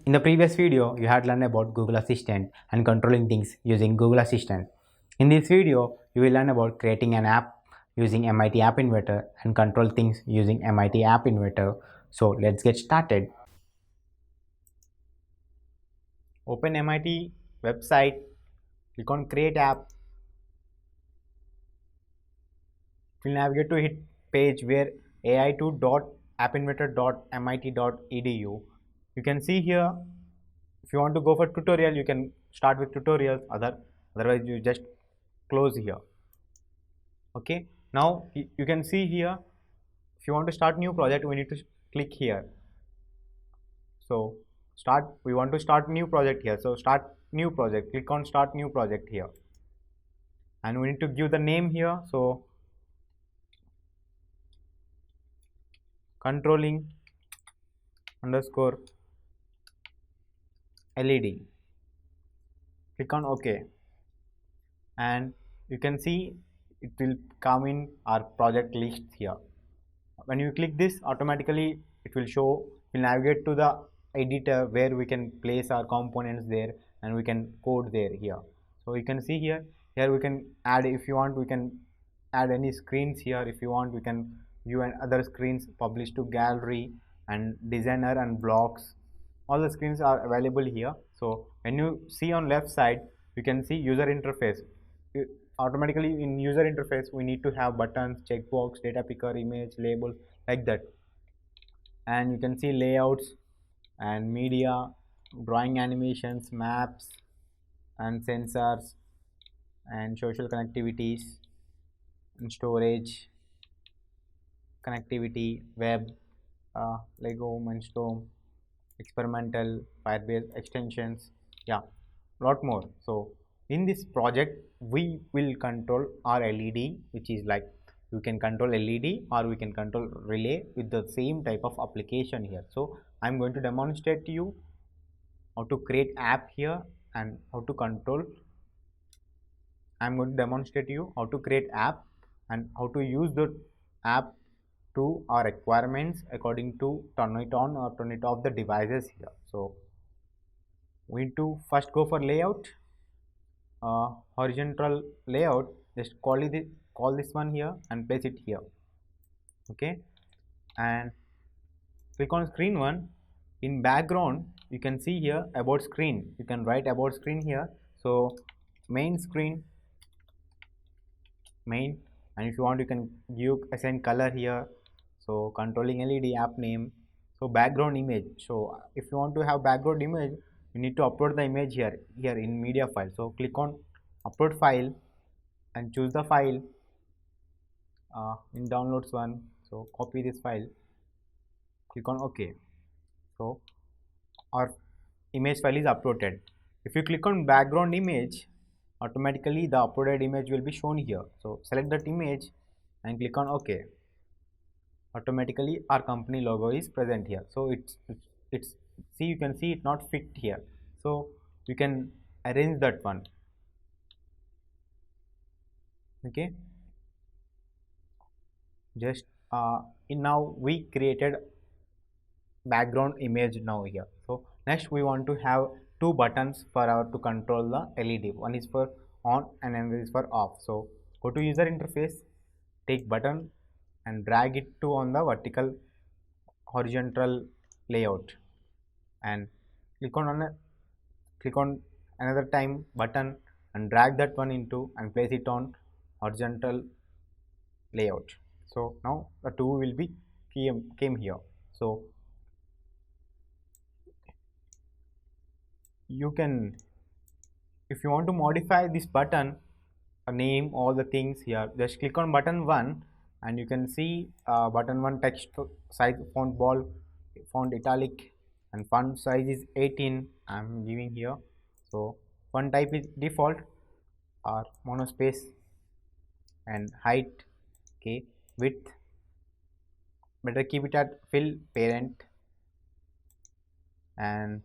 In the previous video, you had learned about Google Assistant and controlling things using Google Assistant. In this video, you will learn about creating an app using MIT App Inventor and control things using MIT App Inventor. So let's get started. Open MIT website, click on Create App. You'll navigate to hit page where ai2.appinventor.mit.edu. You can see here, if you want to go for tutorial, you can start with tutorials. Otherwise, you just close here. Okay. Now you can see here, if you want to start new project, we need to click here. So we want to start new project here. So start new project. Click on start new project here, and we need to give the name here. So controlling underscore LED. Click on OK, and you can see it will come in our project list here. When you click this, automatically it will show, we'll navigate to the editor where we can place our components there and we can code there here. So you can see here we can add, if you want we can add any screens here. If you want, we can view other screens, publish to gallery and designer and blocks. All the screens are available here. So when you see on left side, you can see user interface. Automatically in user interface, we need to have buttons, checkbox, data picker, image, labels, like that. And you can see layouts and media, drawing animations, maps and sensors and social connectivities and storage, connectivity, web, Lego, Mindstorm, experimental, Firebase extensions, yeah, lot more. So in this project, we will control our LED, which is like you can control LED or we can control relay with the same type of application here. So I'm going to demonstrate to you how to create app here and how to control. I'm going to demonstrate to you how to create app and how to use the app to our requirements according to turn it on or turn it off the devices here. So we need to first go for layout, horizontal layout. Just call this one here and place it here. Okay, and click on screen one. In background, you can see here about screen. You can write about screen here. So main screen, main, and if you want, you can assign color here. So controlling LED, app name. So background image. So if you want to have background image, you need to upload the image here in media file. So click on upload file and choose the file in downloads one. So copy this file, click on OK. So our image file is uploaded. If you click on background image, automatically the uploaded image will be shown here. So select that image and click on OK. Automatically our company logo is present here. So it's see, you can see it not fit here. So you can arrange that one. Okay, just now we created background image now here. So next we want to have two buttons for our to control the LED. One is for on and another is for off. So go to user interface, take button and drag it to on the vertical horizontal layout and click on another time button and drag that one into and place it on horizontal layout. So now the two will be came here. So you can, if you want to modify this button, a name, all the things here, just click on button 1 and you can see button 1 text size, font bold, font italic and font size is 18. I'm giving here. So font type is default or monospace and height, okay, width, better keep it at fill parent and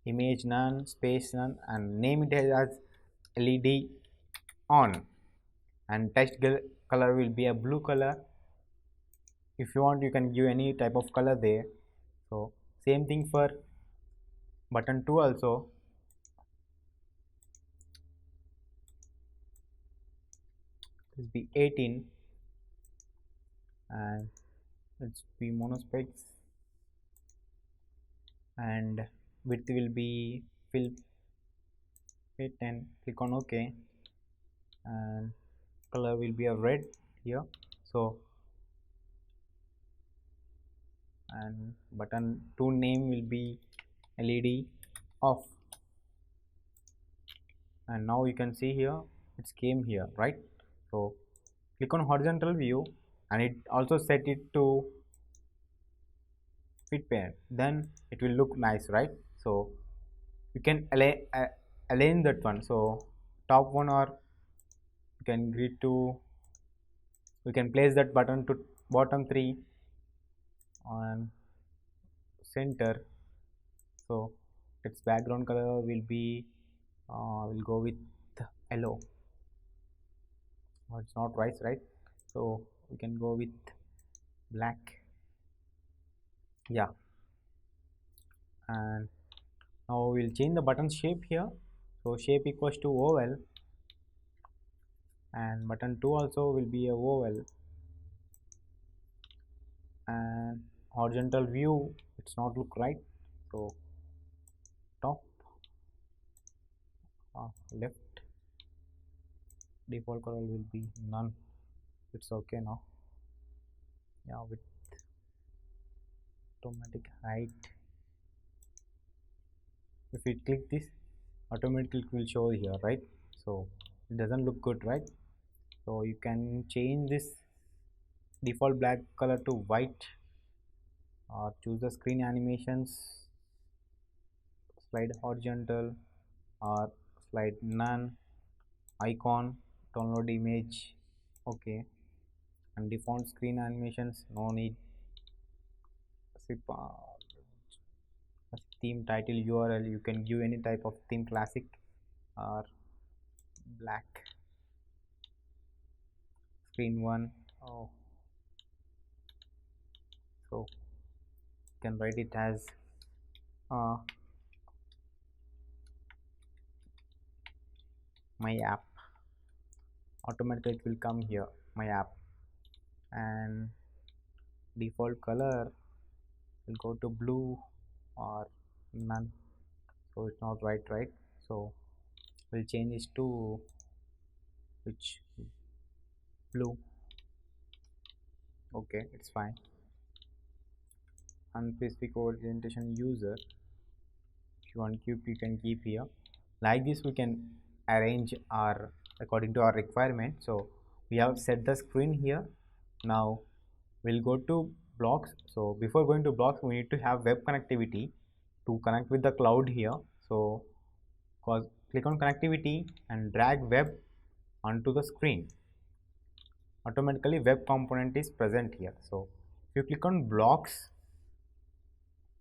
image none, space none, and name it as LED on and text color will be a blue color. If you want, you can give any type of color there. So same thing for button 2 also this be 18 and let's be monospace and width will be fill 10. Click on OK and color will be a red here. So and button 2 name will be LED off, and now you can see here it came here, right? So click on horizontal view and it also set it to fit pair, then it will look nice, right? So you can align that one. So top one, or you can grid to, you can place that button to bottom 3 on center. So its background color will be will go with yellow. It's not right? So we can go with black. Yeah, and now we'll change the button shape here. So shape equals to oval, and button 2 also will be a oval, and horizontal view it's not look right. So top left default color will be none. It's okay now. Yeah, with automatic height, if we click this, automatically it will show here, right? So it doesn't look good, right? So you can change this default black color to white, or choose the screen animations, slide horizontal or slide none, icon, download image, okay, and default screen animations no need. Theme title URL, you can give any type of theme, classic or black. Screen 1, oh, so you can write it as my app. Automatically it will come here, my app, and default color will go to blue or none. So it's not right? So we'll change this to which, blue. Okay, it's fine. Unspecific orientation user, if you want keep, you can keep here. Like this we can arrange our according to our requirement. So we have set the screen here. Now we'll go to blocks. So before going to blocks, we need to have web connectivity to connect with the cloud here. So click on connectivity and drag web onto the screen. Automatically web component is present here. So if you click on blocks,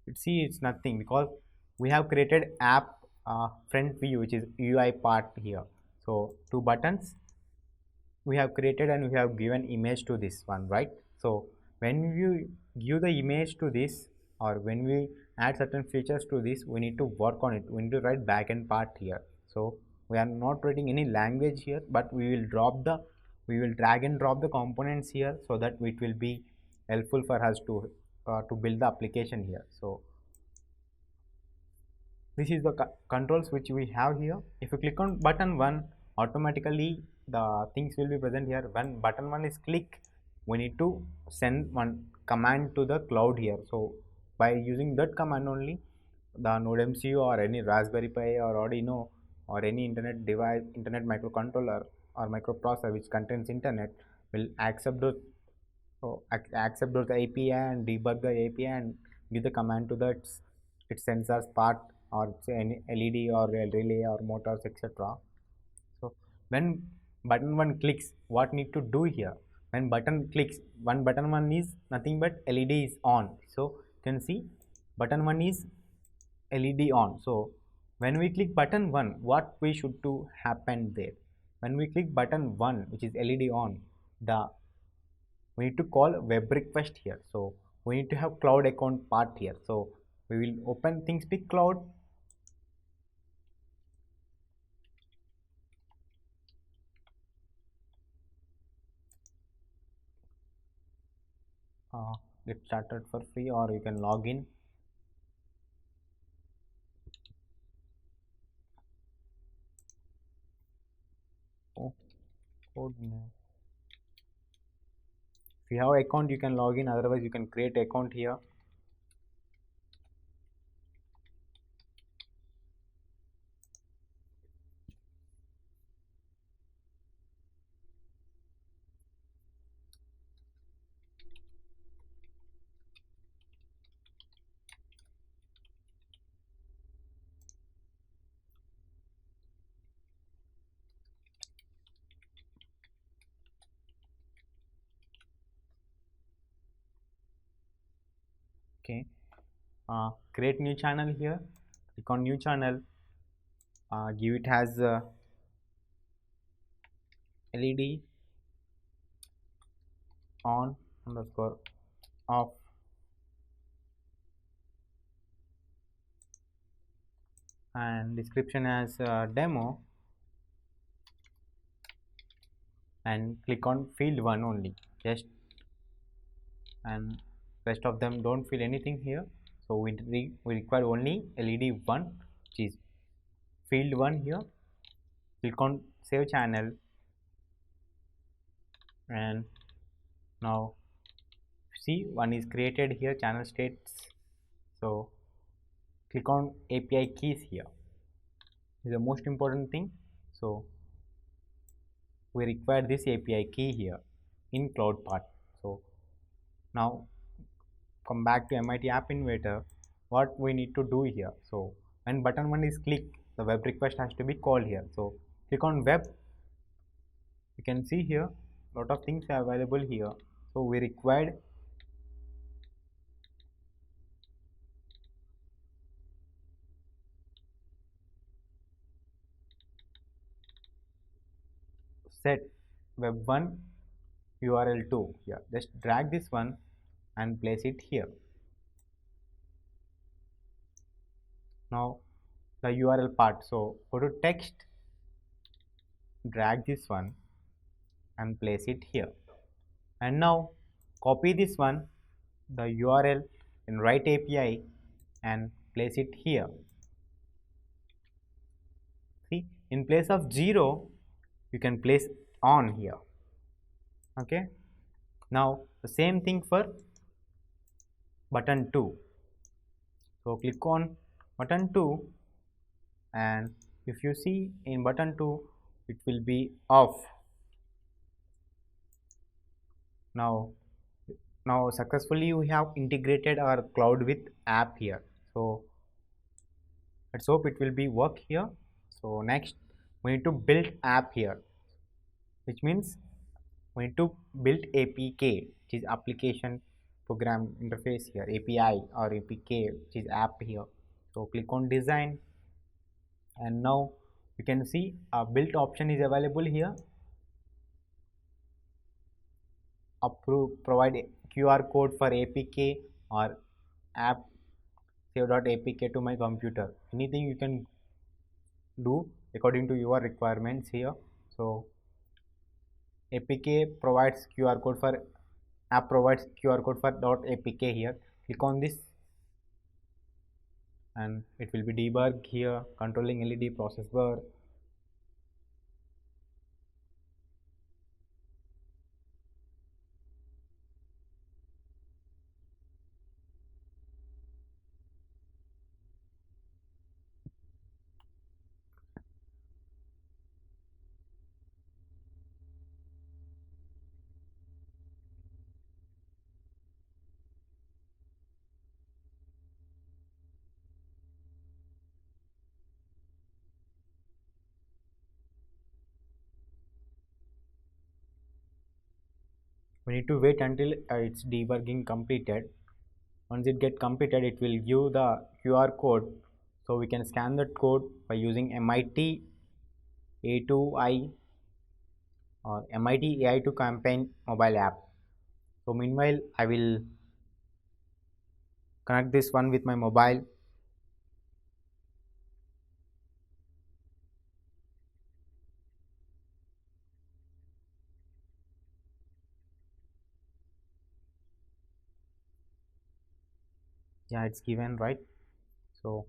it's nothing, because we have created app front view, which is UI part here. So 2 buttons we have created and we have given image to this one, right? So when you give the image to this, or when we add certain features to this, we need to work on it. We need to write backend part here. So we are not writing any language here, but we will drag and drop the components here, so that it will be helpful for us to build the application here. So this is the controls which we have here. If you click on button 1, automatically the things will be present here. When button 1 is click, we need to send one command to the cloud here. So by using that command only, the NodeMCU or any Raspberry Pi or Arduino or any internet device, internet microcontroller or microprocessor which contains internet will accept those, accept those API and debug the API and give the command to the its sensors part, or say any LED or relay or motors, etc. So when button 1 clicks, what need to do here? When button clicks, button 1 is nothing but LED is on. So you can see button 1 is LED on. So when we click button 1, what we should do happen there? When we click button 1, which is LED on, we need to call web request here. So we need to have cloud account part here. So we will open ThingSpeak Cloud uh, get started for free, or you can log in. Oh, code name. If you have account, you can log in, otherwise you can create account here. Okay, create new channel here, click on new channel, give it as LED on underscore off, and description as demo, and click on field 1 only, just, and rest of them don't fill anything here. So we require only LED 1, which is field 1 here. Click on save channel, and now see one is created here, channel states. So click on API keys here, is the most important thing. So we require this API key here in cloud part. So now come back to MIT App Inventor, what we need to do here. So when button 1 is clicked, the web request has to be called here. So click on web, you can see here lot of things are available here. So we required set web1 URL2 here. Just drag this one and place it here. Now the URL part, so go to text, drag this one and place it here, and now copy this one, the URL in write API, and place it here. See, in place of 0 you can place on here. Okay, now the same thing for button 2. So click on button 2, and if you see in button 2 it will be off. Now successfully we have integrated our cloud with app here. So let's hope it will be work here. So next we need to build app here, which means we need to build APK, which is application program interface here, API or APK, which is app here. So click on design, and now you can see a build option is available here. Approve, provide QR code for APK or app save.apk to my computer. Anything you can do according to your requirements here. So APK provides QR code for app provides QR code for .apk here. Click on this and it will be debug here, controlling LED process bar. We need to wait until its debugging completed. Once it get completed, it will give the QR code, so we can scan that code by using MIT A2I or MIT AI2 campaign mobile app. So meanwhile I will connect this one with my mobile. Yeah, it's given, right? So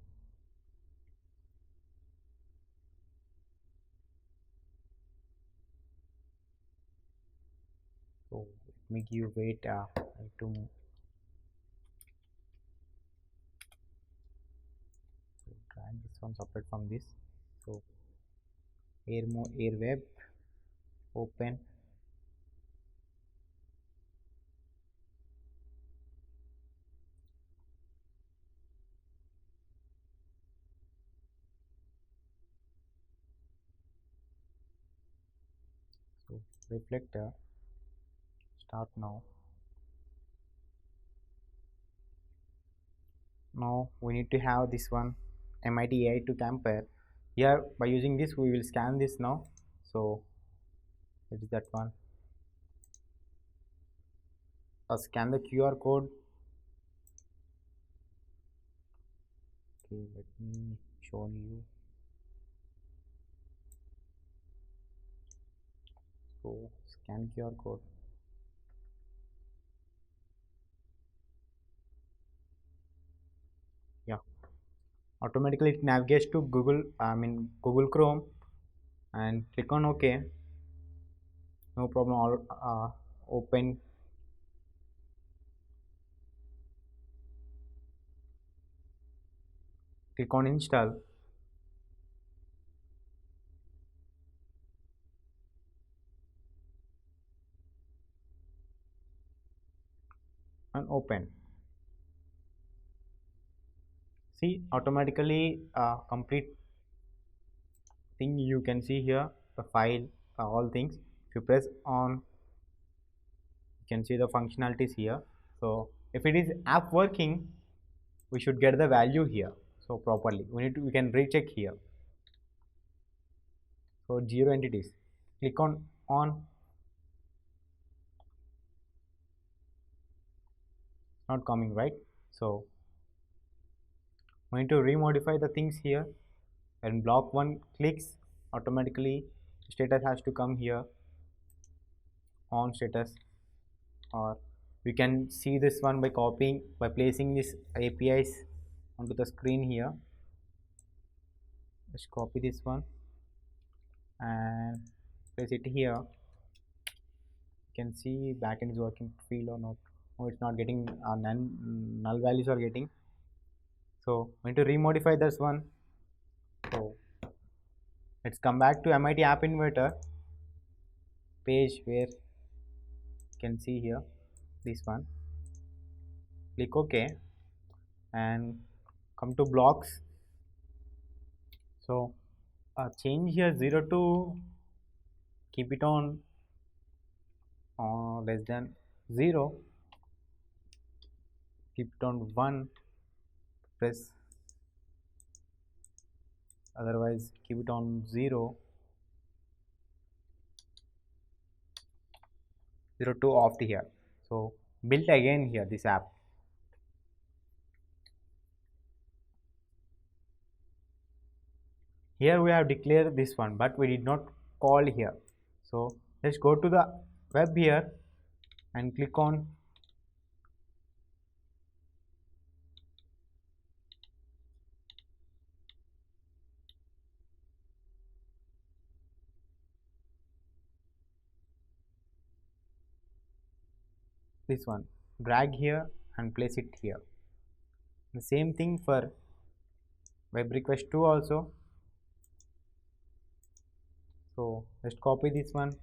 let me give weight to drag this one separate from this. So air web open. So reflector start now. Now we need to have this one MIT AI to compare. Here by using this we will scan this now. So it is that one. Scan the QR code. Okay, let me show you. So scan QR code. Yeah, automatically it navigates to Google Chrome and click on OK. No problem. All open. Click on install. And open. See, automatically complete thing you can see here, the file, all things. If you press on, you can see the functionalities here. So if it is app working, we should get the value here. So properly we can recheck here. So 0 entities, click on, not coming, right? So we need to remodify the things here. When block 1 clicks, automatically status has to come here on status, or we can see this one by placing this APIs onto the screen here. Just copy this one and place it here. You can see backend is working field or not. Oh, it's not getting null values are getting. So we need to remodify this one. So let's come back to MIT App Inverter page where you can see here this one. Click OK and come to blocks. So change here 0 to keep it on less than 0, keep it on 1, press, otherwise keep it on 0, 0 to off the here. So build again here this app. Here we have declared this one, but we did not call here. So let's go to the web here and click on this one, drag here and place it here. The same thing for web request 2 also. So just copy this one,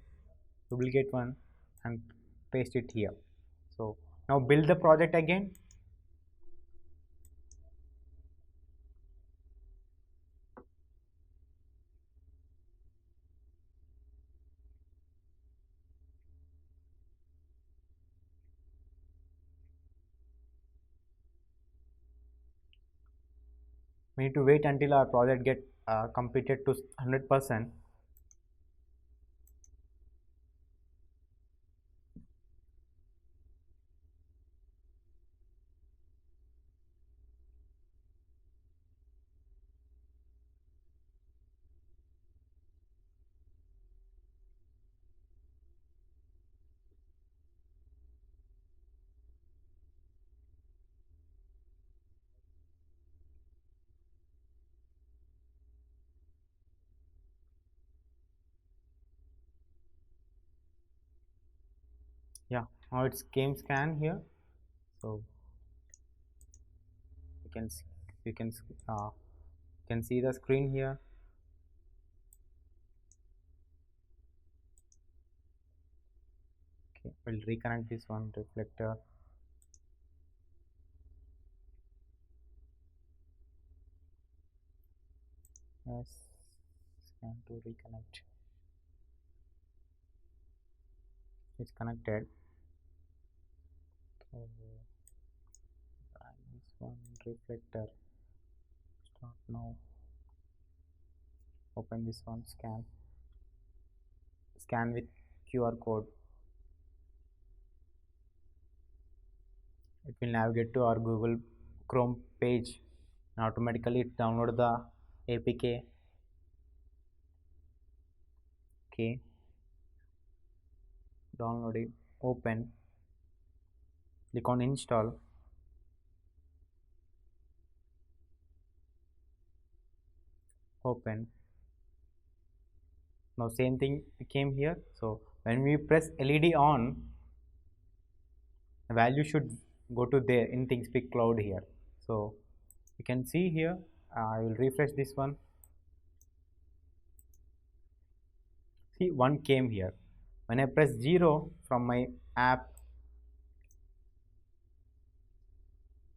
duplicate one and paste it here. So now build the project again. We need to wait until our project get completed to 100%. Yeah, now it's came scan here. So you can see, you can uh, can see the screen here. Okay, we'll reconnect this one reflector. Yes, scan to reconnect. It's connected. So this one reflector. Start now. Open this one. Scan. Scan with QR code. It will navigate to our Google Chrome page and automatically download the APK. Okay, download it. Open. Click on install. Open. Now same thing came here. So when we press LED on, the value should go to there in ThingSpeak Cloud here. So you can see here. I will refresh this one. See, 1 came here. When I press 0 from my app,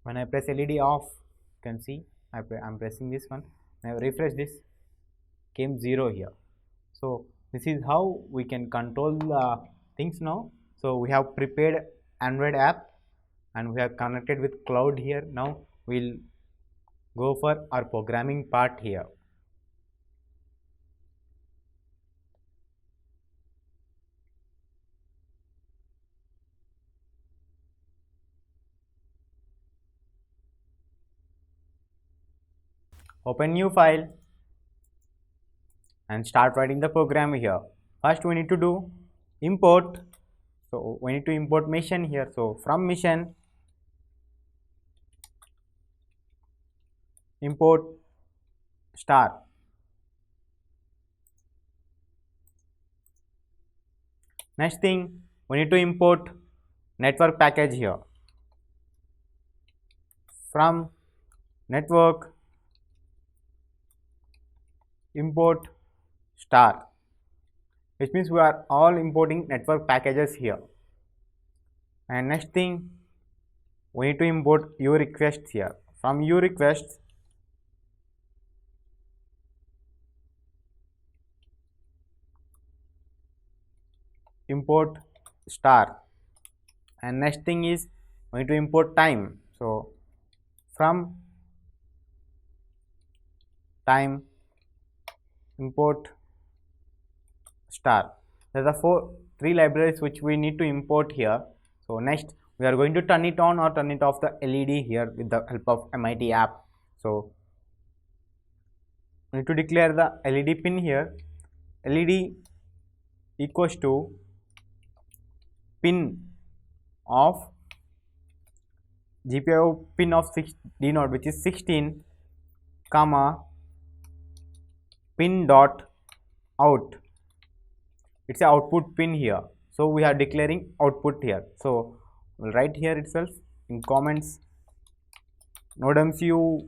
when I press LED off, you can see I'm pressing this one. When I refresh this, came 0 here. So this is how we can control things now. So we have prepared Android app and we have connected with cloud here. Now we'll go for our programming part here. Open new file and start writing the program here. First we need to do import. So we need to import mission here. So from mission, import star. Next thing, we need to import network package here. From network, import star, which means we are all importing network packages here. And next thing, we need to import uRequests here. From uRequests, import star. And next thing is we need to import time. So from time, import star. There are three libraries which we need to import here. So next we are going to turn it on or turn it off the LED here with the help of MIT app. So we need to declare the LED pin here. LED equals to pin of GPIO pin of 6D node, which is 16, comma pin dot out. It's an output pin here. So we are declaring output here. So we'll write here itself in comments NodeMCU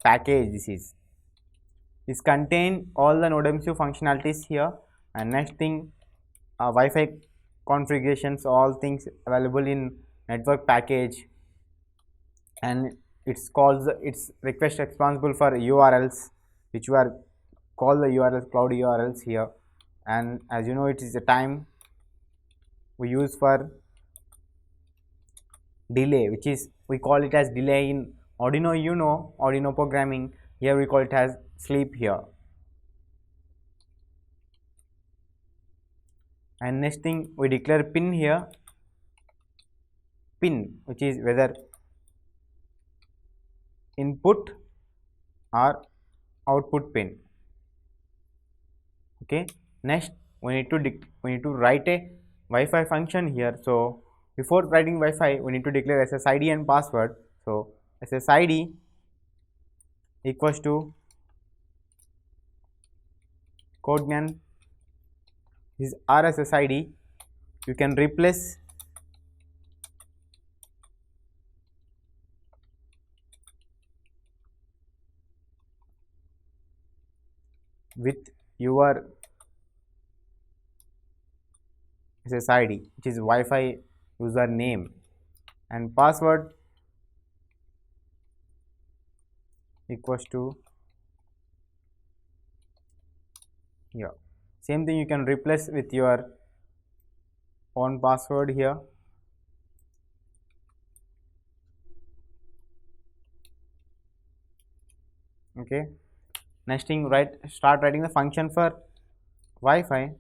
package. This contain all the NodeMCU functionalities here. And next thing, Wi-Fi configurations, all things available in network package, and it's request responsible for URLs, which we are call the URLs cloud URLs here. And as you know, it is the time we use for delay, which is we call it as delay in Arduino. You know, Arduino programming, here we call it as sleep here. And next thing, we declare pin here, pin which is whether input or output pin. Okay, next we need to write a Wi-Fi function here. So before writing Wi-Fi, we need to declare SSID and password. So SSID equals to Codeman is RSSID you can replace with your SSID, which is Wi-Fi username, and password equals to here. Same thing you can replace with your own password here. Okay. Next thing, start writing the function for Wi-Fi.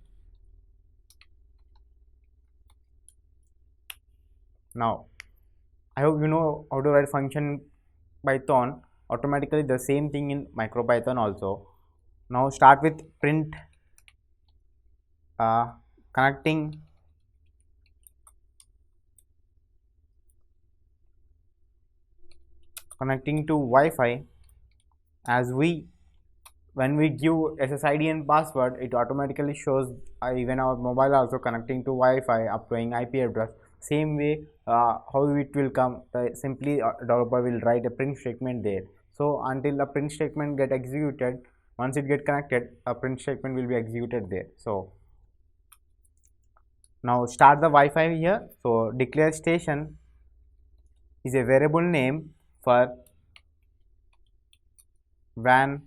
Now, I hope you know how to write function Python. Automatically the same thing in MicroPython also. Now start with print connecting to Wi-Fi. As when we give SSID and password, it automatically shows even our mobile also connecting to Wi-Fi uploading IP address. Same way, how it will come, simply developer will write a print statement there. So until the print statement get executed, once it get connected, a print statement will be executed there. So now start the Wi-Fi here. So declare station is a variable name for WAN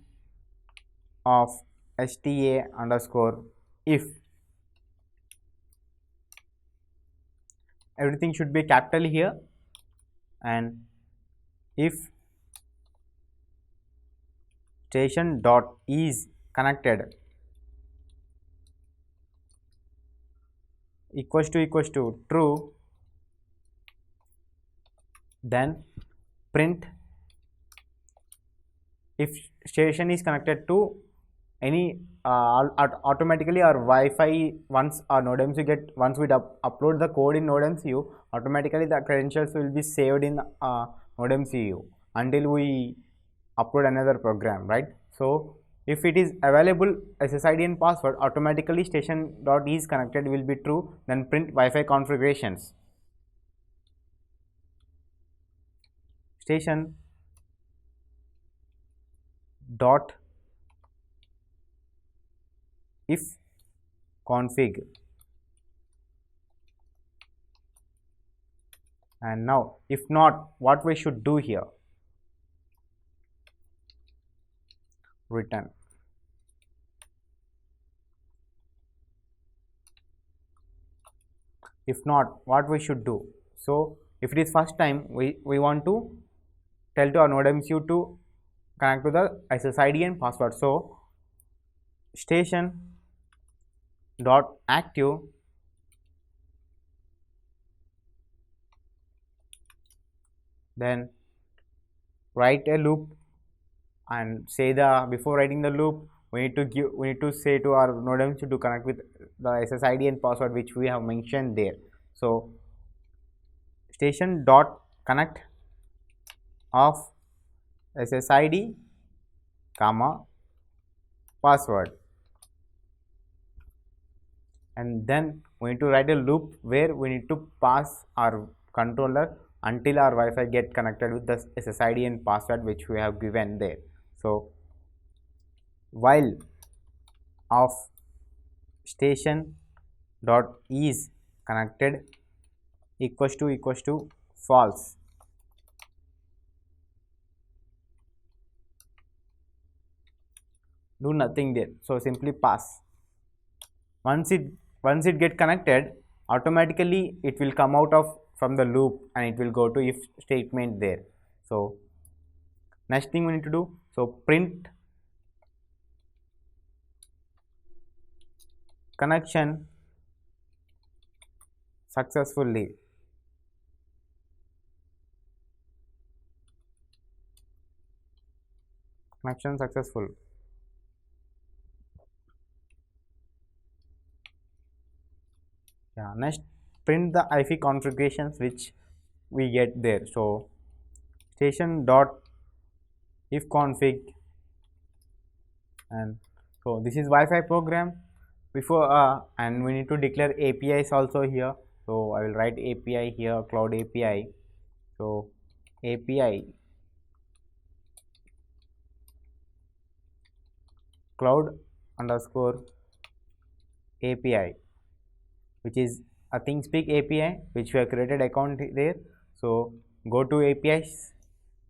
of sta underscore if. Everything should be capital here, and if station dot is connected equals to true, then print if station is connected to any automatically our Wi-Fi, once our once we upload the code in NodeMCU, automatically the credentials will be saved in NodeMCU until we upload another program, right? So if it is available SSID and password, automatically station.is connected will be true, then print Wi-Fi configurations. Station dot if config, and now if not, what we should do here, return. If not, what we should do? So if it is first time, we want to tell to our NodeMCU to connect to the SSID and password. So station dot active then write a loop and say before writing the loop, we need to say to our NodeMCU to connect with the SSID and password which we have mentioned there. So station dot connect of SSID comma password, and then we need to write a loop where we need to pass our controller until our Wi-Fi get connected with the SSID and password which we have given there. So while of station dot is connected equals to false, do nothing there, so simply pass. Once it get connected, automatically it will come out of from the loop and it will go to if statement there. So next thing we need to do, so print connection successfully. Connection successful. Yeah, next print the IP configurations which we get there. So station dot if config, and so this is Wi-Fi program. before and we need to declare APIs also here. So I will write API here, cloud API. So API cloud underscore API, which is a ThingSpeak API which we have created account there. So go to APIs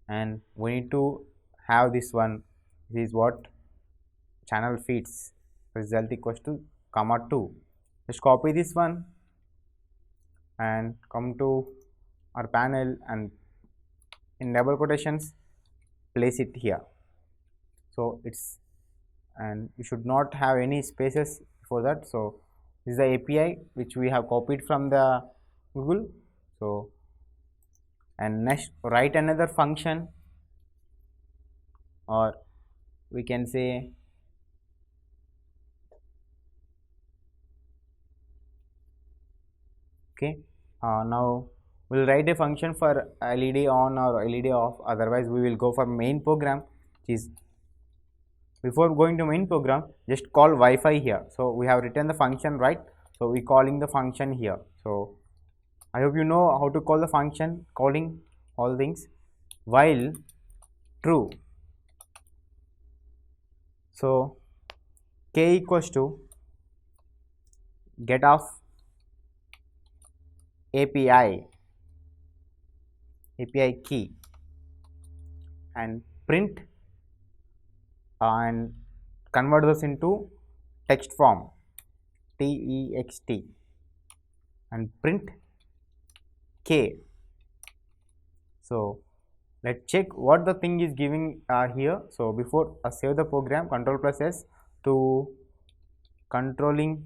and we need to have this one. This is what channel feeds result equals to comma 2. Just copy this one and come to our panel and in double quotations place it here. So it's, and you should not have any spaces for that. So this is the API which we have copied from the Google. So and next write another function, or we can say okay, now we'll write a function for LED on or LED off, otherwise we will go for main program, which is before going to main program just call Wi-Fi here. So we have written the function, right? So we calling the function here. So I hope you know how to call the function, calling all things. While true, so k equals to get off API key and print and convert this into text form text and print k. So let's check what the thing is giving here. So before save the program, control plus S to controlling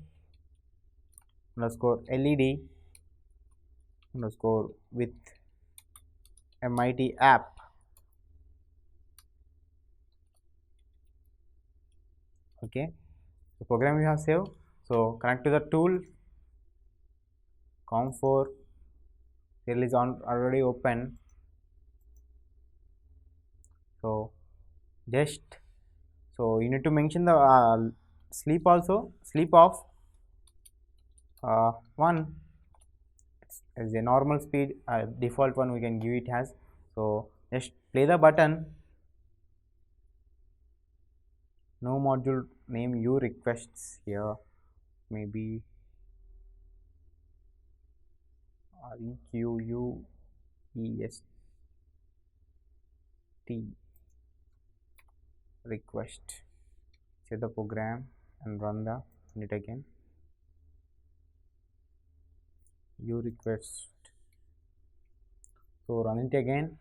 underscore LED underscore with MIT app. Okay, the program we have saved. So connect to the tool, COM4 here is on already open. So just, so you need to mention the sleep also, sleep off 1 as a normal speed, default one we can give it as. So just play the button, no module name you requests here, maybe request request. Save the program and run it again. You request, so run it again.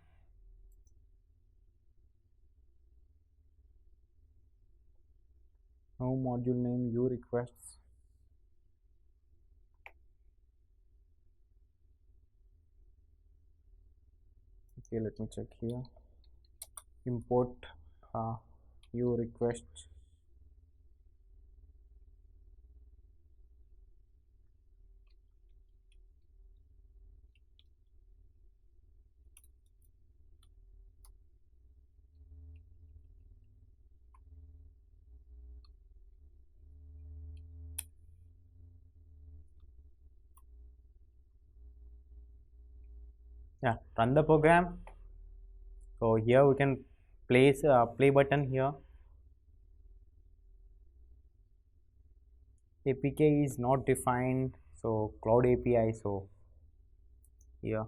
No module name you requests. Okay, let me check here. Import you request. Yeah, run the program. So here we can place a play button here. APK is not defined, so cloud API. So here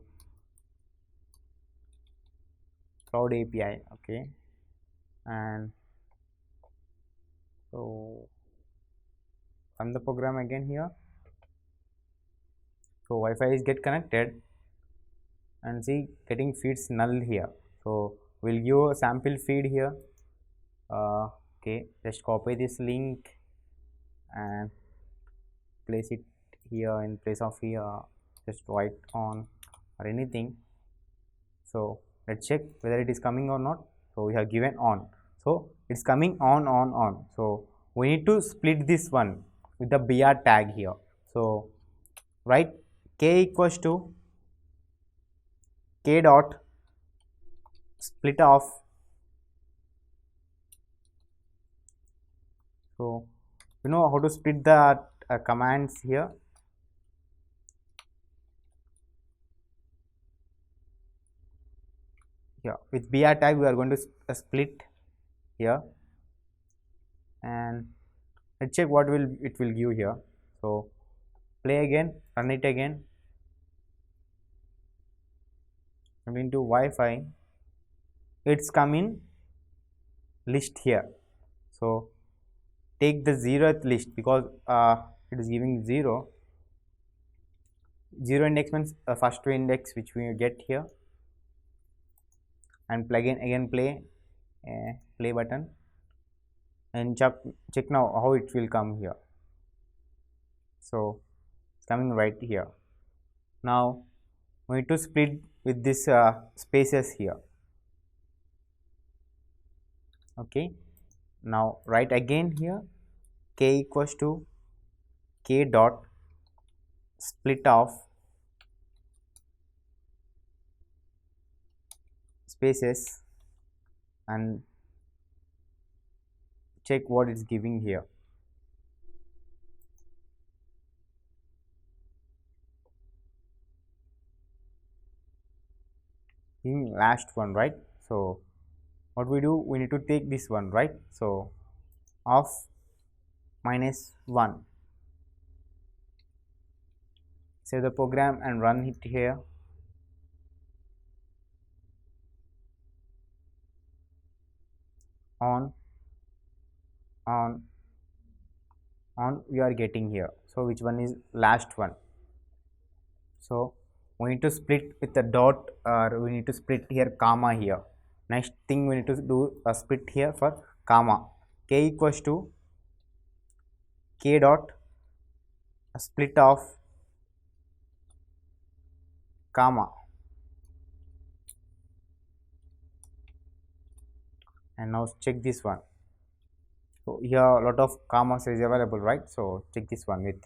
cloud API, okay, and so run the program again here. So Wi-Fi is get connected and see getting feeds null here. So we'll give a sample feed here. Okay, just copy this link and place it here in place of here, just write on or anything. So let's check whether it is coming or not. So we have given on, so it's coming on. So we need to split this one with the br tag here. So write k equals to k dot split off. So You know how to split the commands here. Yeah, with br tag we are going to split here, and let's check what will it will give here. So play again, run it again. I'm into Wi-Fi. It's coming list here. So take the 0th list because it is giving 0. 0 index means first two index which we get here, and plug in again play button, and check now how it will come here. So it's coming right here. Now we need to split with this spaces here. Okay, now write again here k equals to k dot split of spaces, and check what it's giving here. In last one, right? So what we do, we need to take this one, right? So of -1, save the program and run it here. On we are getting here. So which one is last one? So we need to split with the dot, or we need to split here comma here. Next thing we need to do a split here for comma. K equals to k dot split of comma, and now check this one. So here a lot of commas is available, right? So check this one with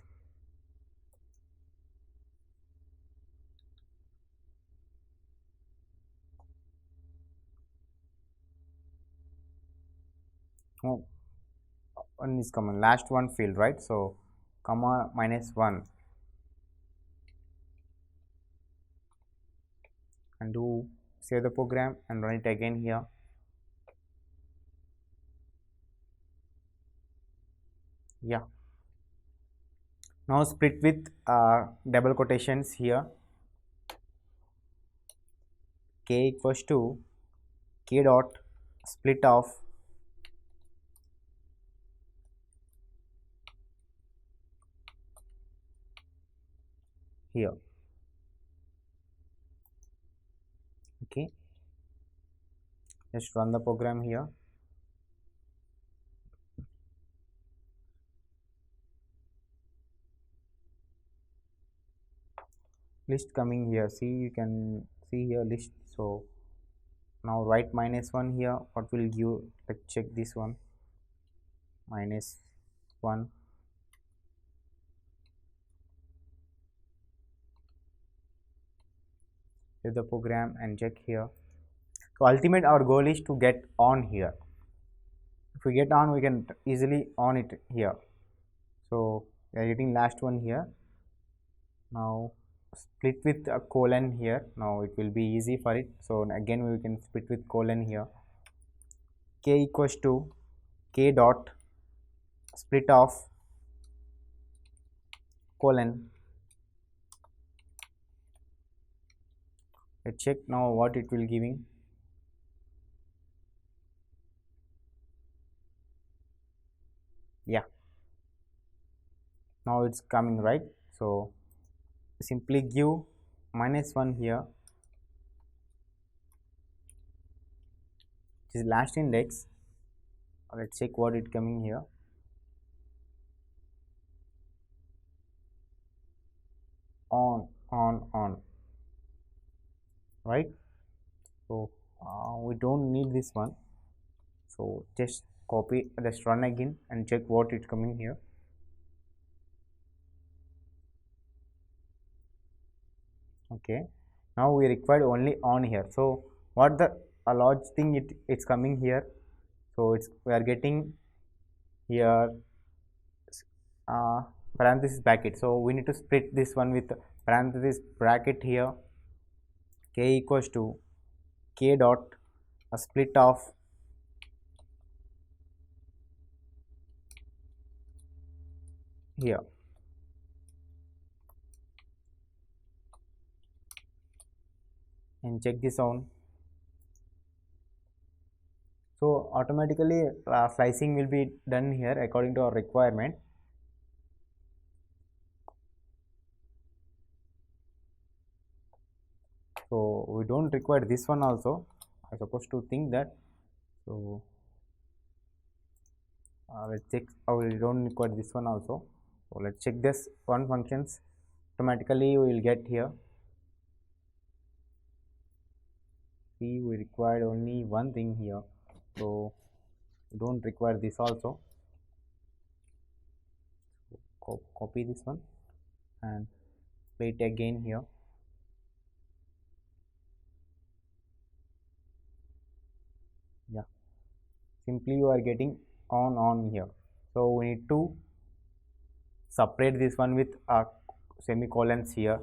one is common, last one field, right? So comma -1, and do save the program and run it again here. Yeah, now split with double quotations here. K equals to k dot split of here. Okay, just run the program here. List coming here, see, you can see here list. So now write -1 here. What will give? Let's check this one. -1, save the program and check here. So ultimate our goal is to get on here. If we get on, we can easily on it here. So we are getting last one here. Now split with a colon here. Now it will be easy for it. So again we can split with colon here. K equals to k dot split of colon. Let's check now what it will giving. Yeah, now it's coming, right? So simply give -1 here, which is last index. Let's check what it coming here. On, right? So we don't need this one, so just copy, just run again and check what it's coming here. Okay, now we required only on here. So what the a large thing it's coming here. So it's we are getting here uh, parenthesis bracket. So we need to split this one with parenthesis bracket here. K equals to K dot a split of here, and check this on. So automatically slicing will be done here according to our requirement. So we don't require this one also. I'm supposed to think that. So let's check. We don't require this one also. So let's check this one functions. Automatically we will get here. See, we required only one thing here. So we don't require this also. Copy this one and play it again here. Yeah, simply you are getting on here. So we need to separate this one with semicolons here.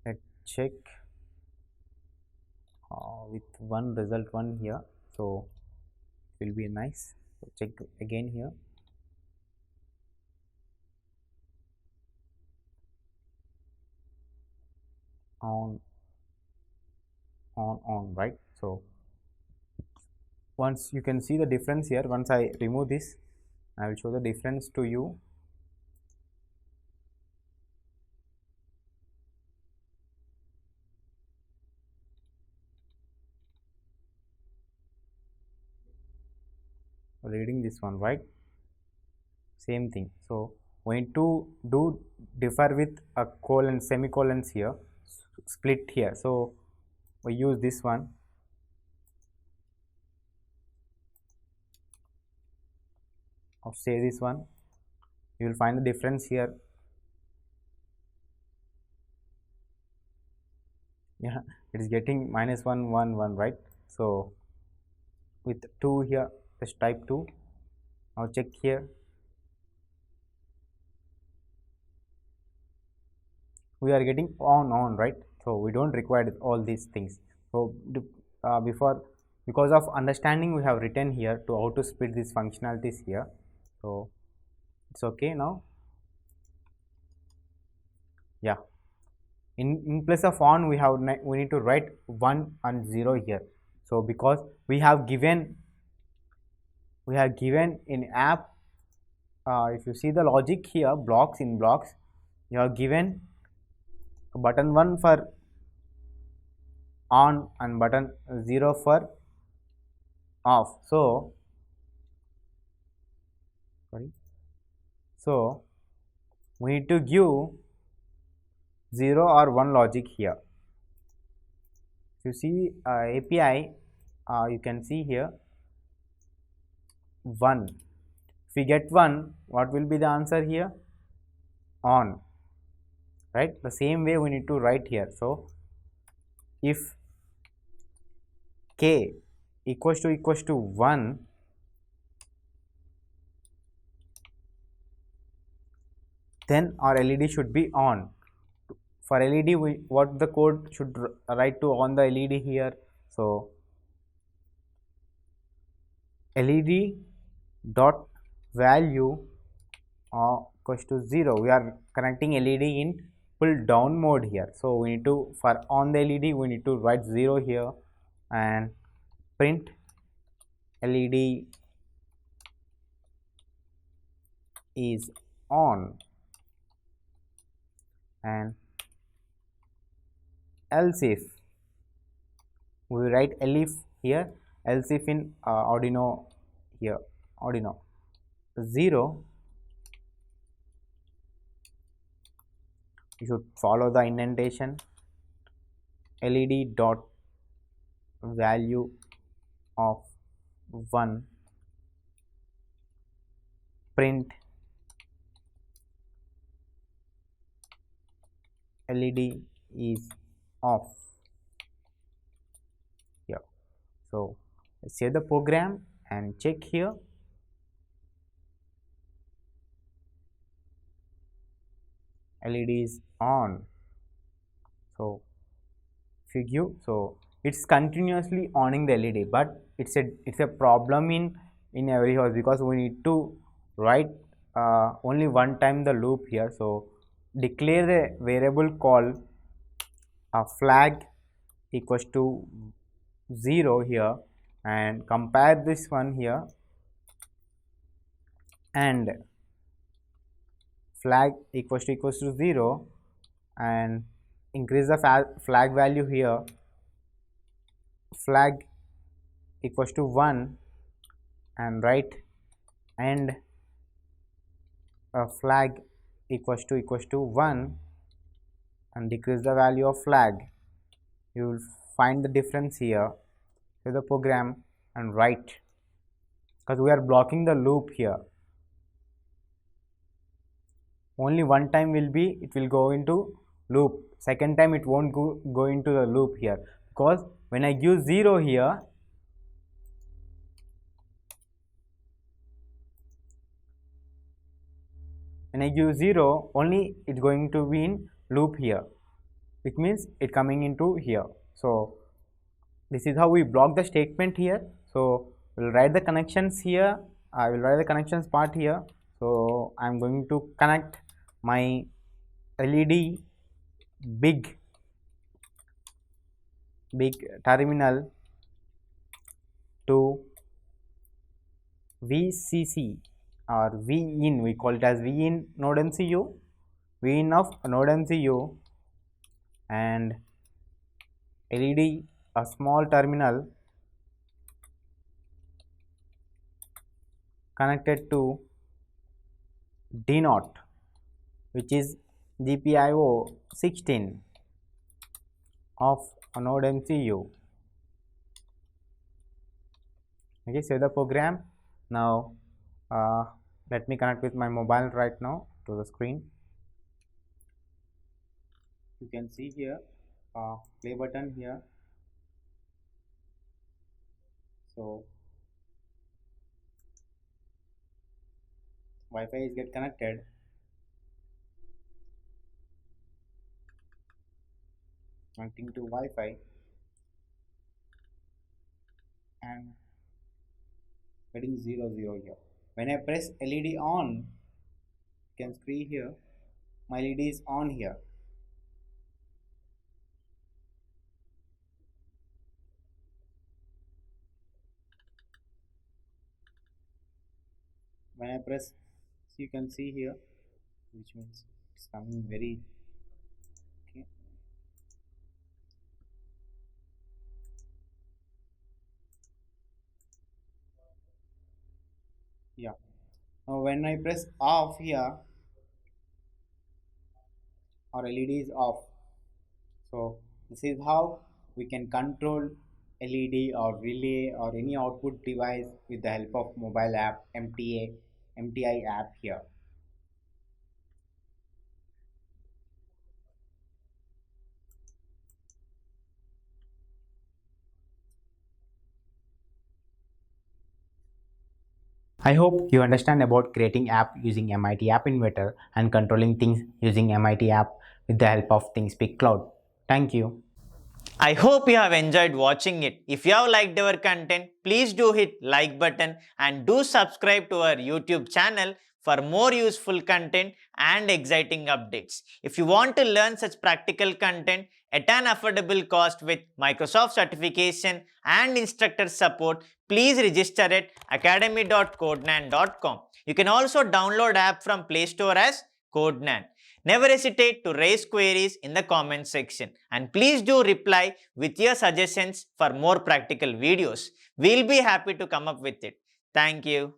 Let's check with one result one here. So it will be nice. So check again here. On, right? So once you can see the difference here, once I remove this, I will show the difference to you. Reading this one, right? Same thing. So we need to do differ with a colon, semicolons here, split here. So we use this one. Or say this one, you will find the difference here. Yeah, it is getting minus 1 1 1, right? So with 2 here, just type 2. Now check here, we are getting on, right? So we don't require all these things. So before, because of understanding, we have written here to how to split these functionalities here. So it's okay now. Yeah, in place of on, we need to write 1 and 0 here. So because we have given in app, if you see the logic here, blocks, you have given button 1 for on and button 0 for off. So we need to give 0 or 1 logic here. If you see API, you can see here 1. If we get 1, what will be the answer here? On, right? The same way we need to write here. So if k equals to 1, then our LED should be on. For LED, what the code should write to on the LED here? So LED dot value equals to 0. We are connecting LED in pull down mode here. So we need to, for on the LED, we need to write 0 here and print LED is on, and else if we write elif here, else if in Arduino here, Arduino 0, you should follow the indentation. LED dot value of 1, print LED is off here. So let's save the program and check here. LED is on. So if you give, so it's continuously oning the LED, but it's a problem in every house, because we need to write only one time the loop here. So declare a variable called a flag equals to 0 here, and compare this one here, and flag equals to 0, and increase the flag value here, flag equals to 1, and write and flag equals to 1, and decrease the value of flag. You will find the difference here to the program and write, because we are blocking the loop here. Only one time it will go into loop, second time it won't go into the loop here, because when I give 0 here, when I give 0, only it's going to be in loop here, which means it coming into here. So this is how we block the statement here. So we'll write the connections here. I will write the connections part here. So I'm going to connect my LED big terminal to VCC or VIN. We call it as VIN node MCU, VIN of node MCU, and LED a small terminal connected to D0, which is GPIO 16 of a node MCU. Okay, save the program. Now let me connect with my mobile right now to the screen. You can see here play button here. So Wi-Fi is get connected, connecting to Wi-Fi, and getting 0 0 here. When I press LED on, you can see here my LED is on here. When I press, you can see here, which means it's coming very okay. Yeah. Now when I press off here, our LED is off. So this is how we can control LED or relay or any output device with the help of mobile app, MTI app here. I hope you understand about creating app using MIT App Inventor and controlling things using MIT app with the help of ThingSpeak Cloud. Thank you. I hope you have enjoyed watching it. If you have liked our content, please do hit like button and do subscribe to our YouTube channel for more useful content and exciting updates. If you want to learn such practical content at an affordable cost with Microsoft certification and instructor support, please register at academy.codenan.com. You can also download app from Play Store as Codenan. Never hesitate to raise queries in the comment section, and please do reply with your suggestions for more practical videos. We'll be happy to come up with it. Thank you.